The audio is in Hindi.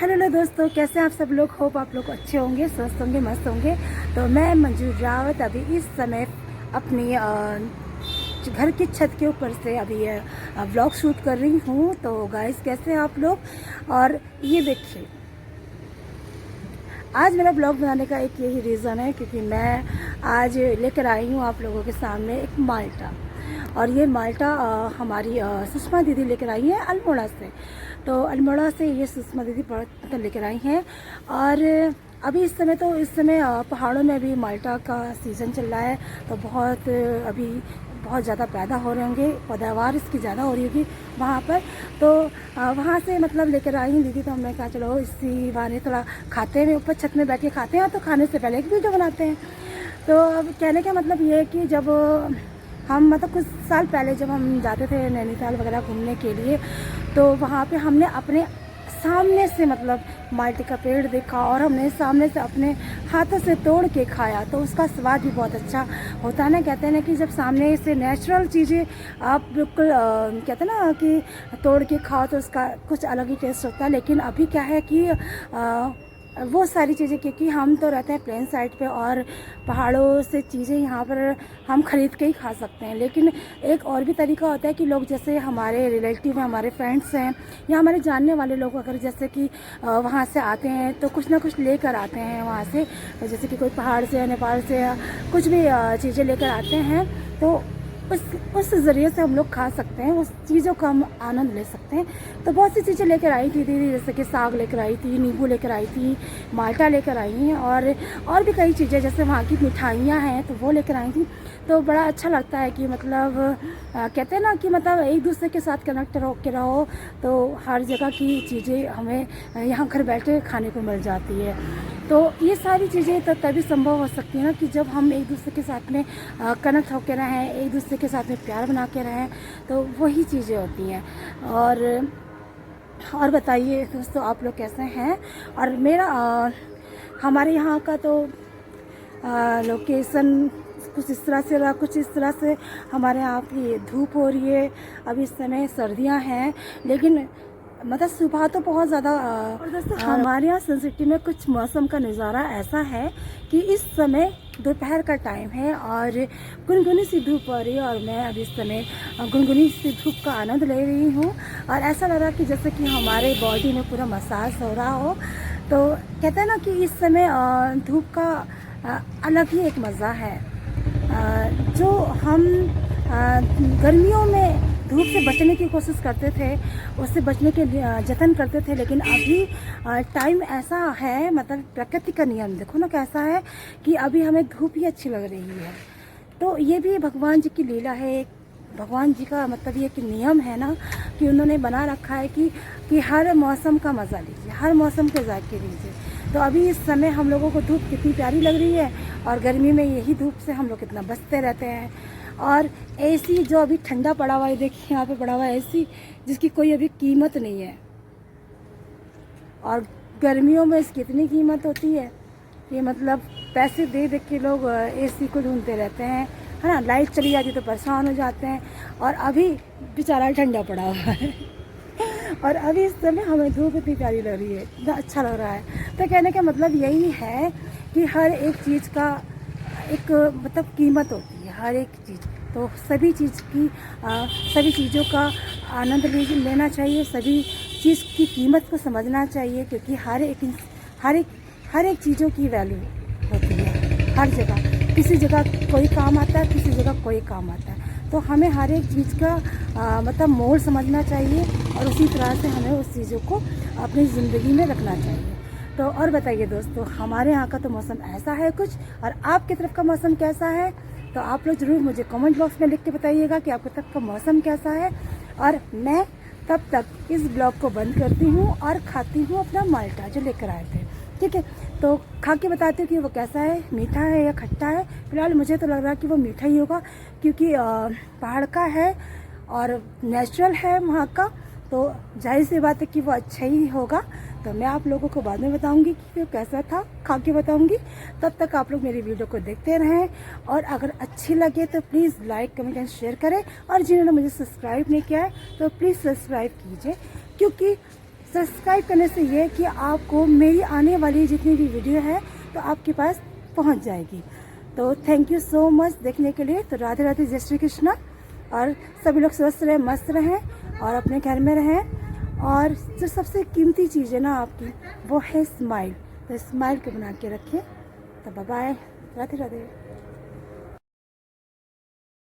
हेलो दोस्तों, कैसे हैं आप सब लोग। होप आप लोग अच्छे होंगे, स्वस्थ होंगे, मस्त होंगे। तो मैं मंजू रावत अभी इस समय अपनी घर की छत के ऊपर से अभी व्लॉग शूट कर रही हूँ। तो गाइस, कैसे हैं आप लोग। और ये देखिए, आज मेरा ब्लॉग बनाने का एक यही रीज़न है क्योंकि मैं आज लेकर आई हूँ आप लोगों के सामने एक माल्टा। और ये माल्टा हमारी सुषमा दीदी लेकर आई है अल्मोड़ा से। तो अल्मोड़ा से ये सुषमा दीदी प्रोडक्ट लेकर आई हैं। और अभी इस समय पहाड़ों में अभी माल्टा का सीज़न चल रहा है। तो अभी बहुत ज़्यादा पैदा हो रहे होंगे, पैदावार इसकी ज़्यादा हो रही होगी वहाँ पर। तो वहाँ से मतलब लेकर आई हूँ दीदी। तो हमने कहा चलो इसी बहाने थोड़ा खाते हैं, ऊपर छत में बैठ के खाते हैं। तो खाने से पहले एक वीडियो बनाते हैं। तो अब कहने का मतलब ये है कि जब हम मतलब कुछ साल पहले जब हम जाते थे नैनीताल वगैरह घूमने के लिए, तो वहाँ पे हमने अपने सामने से मतलब माल्टे का पेड़ देखा और हमने सामने से अपने हाथों से तोड़ के खाया। तो उसका स्वाद भी बहुत अच्छा होता है ना। कहते हैं ना कि जब सामने से नेचुरल चीज़ें आप बिल्कुल कहते हैं ना कि तोड़ के खाओ तो उसका कुछ अलग ही टेस्ट होता है। लेकिन अभी क्या है कि वो सारी चीज़ें, क्योंकि हम तो रहते हैं प्लेन साइड पे और पहाड़ों से चीज़ें यहाँ पर हम ख़रीद के ही खा सकते हैं। लेकिन एक और भी तरीका होता है कि लोग जैसे हमारे रिलेटिव हैं, हमारे फ्रेंड्स हैं या हमारे जानने वाले लोग अगर जैसे कि वहाँ से आते हैं तो कुछ ना कुछ लेकर आते हैं वहाँ से। जैसे कि कोई पहाड़ से या नेपाल से या कुछ भी चीज़ें लेकर आते हैं, तो उस ज़रिए से हम लोग खा सकते हैं, उस चीज़ों का हम आनंद ले सकते हैं। तो बहुत सी चीज़ें लेकर आई थी दीदी, जैसे कि साग लेकर आई थी, नींबू लेकर आई थी, माल्टा लेकर आई हैं और भी कई चीज़ें जैसे वहाँ की मिठाइयाँ हैं तो वो लेकर आई थी। तो बड़ा अच्छा लगता है कि मतलब कहते हैं ना कि मतलब एक दूसरे के साथ कनेक्ट होकर रहो। तो हर जगह की चीज़ें हमें यहाँ घर बैठे खाने को मिल जाती है। तो ये सारी चीज़ें तो तभी संभव हो सकती है ना कि जब हम एक दूसरे के साथ में कनेक्ट होकर रहें, एक दूसरे के साथ में प्यार बना के रहें। तो वही चीज़ें होती हैं। और बताइए दोस्तों, आप लोग कैसे हैं। और हमारे यहाँ का तो लोकेशन कुछ इस तरह से रहा, कुछ इस तरह से हमारे यहाँ की धूप हो रही है। अभी इस समय सर्दियाँ हैं, लेकिन मतलब सुबह तो बहुत ज़्यादा। और दोस्तों, हमारे यहाँ सन सिटी में कुछ मौसम का नज़ारा ऐसा है कि इस समय दोपहर का टाइम है और गुनगुनी सी धूप आ रही है। और मैं अभी इस समय गुनगुनी सी धूप का आनंद ले रही हूँ। और ऐसा लग रहा है कि जैसे कि हमारे बॉडी में पूरा मसाज हो रहा हो। तो कहते हैं ना कि इस समय धूप का अलग ही एक मज़ा है। जो हम गर्मियों में धूप से बचने की कोशिश करते थे, उससे बचने के जतन करते थे। लेकिन अभी टाइम ऐसा है, मतलब प्रकृति का नियम देखो ना कैसा है कि अभी हमें धूप ही अच्छी लग रही है। तो ये भी भगवान जी की लीला है। भगवान जी का मतलब ये कि नियम है ना कि उन्होंने बना रखा है कि हर मौसम का मज़ा लीजिए, हर मौसम के जायके लीजिए। तो अभी इस समय हम लोगों को धूप कितनी प्यारी लग रही है और गर्मी में यही धूप से हम लोग कितना बचते रहते हैं। और एसी जो अभी ठंडा पड़ा हुआ है, देखिए यहाँ पे पड़ा हुआ है एसी, जिसकी कोई अभी कीमत नहीं है। और गर्मियों में इसकी इतनी कीमत होती है कि मतलब पैसे दे दे के लोग एसी को ढूंढते रहते हैं, है ना। लाइट चली जाती तो परेशान हो जाते हैं। और अभी बेचारा ठंडा पड़ा हुआ है और अभी इस समय हमें धूप इतनी प्यारी लग रही है, इतना अच्छा लग रहा है। तो कहने का मतलब यही है कि हर एक चीज़ का एक मतलब कीमत होती है, हर एक चीज़। तो सभी चीज़ों का आनंद लेना चाहिए, सभी चीज़ की कीमत को समझना चाहिए। क्योंकि हर एक चीज़ों की वैल्यू होती है हर जगह। किसी जगह कोई काम आता है, किसी जगह कोई काम आता है। तो हमें हर एक चीज़ का मतलब मोल समझना चाहिए और उसी तरह से हमें उस चीज़ों को अपनी ज़िंदगी में रखना चाहिए। तो और बताइए दोस्तों, हमारे यहाँ का तो मौसम ऐसा है कुछ, और आपकी तरफ का मौसम कैसा है। तो आप लोग ज़रूर मुझे कमेंट बॉक्स में लिख के बताइएगा कि आपकी तरफ का मौसम कैसा है। और मैं तब तक इस ब्लॉग को बंद करती हूँ और खाती हूँ अपना माल्टा जो लेकर आए थे। ठीक है, तो खा के बताती हूँ कि वो कैसा है, मीठा है या खट्टा है। फिलहाल मुझे तो लग रहा है कि वो मीठा ही होगा, क्योंकि पहाड़ का है और नेचुरल है वहाँ का। तो जाहिर सी बात है कि वो अच्छा ही होगा। तो मैं आप लोगों को बाद में बताऊंगी कि वो कैसा था, खा के बताऊंगी। तब तक आप लोग मेरी वीडियो को देखते रहें। और अगर अच्छी लगे तो please like, comment and share करें। और जिन्होंने मुझे सब्सक्राइब नहीं किया है तो प्लीज़ सब्सक्राइब कीजिए, क्योंकि सब्सक्राइब करने से ये कि आपको मेरी आने वाली जितनी भी वीडियो है तो आपके पास पहुंच जाएगी। तो थैंक यू सो मच देखने के लिए। तो राधे राधे, जय श्री कृष्णा। और सभी लोग स्वस्थ रहें, मस्त रहें और अपने घर में रहें। और जो सबसे कीमती चीज़ है ना आपकी, वो है स्माइल। तो स्माइल को बना के रखिए। तो बाय बाय, राधे राधे।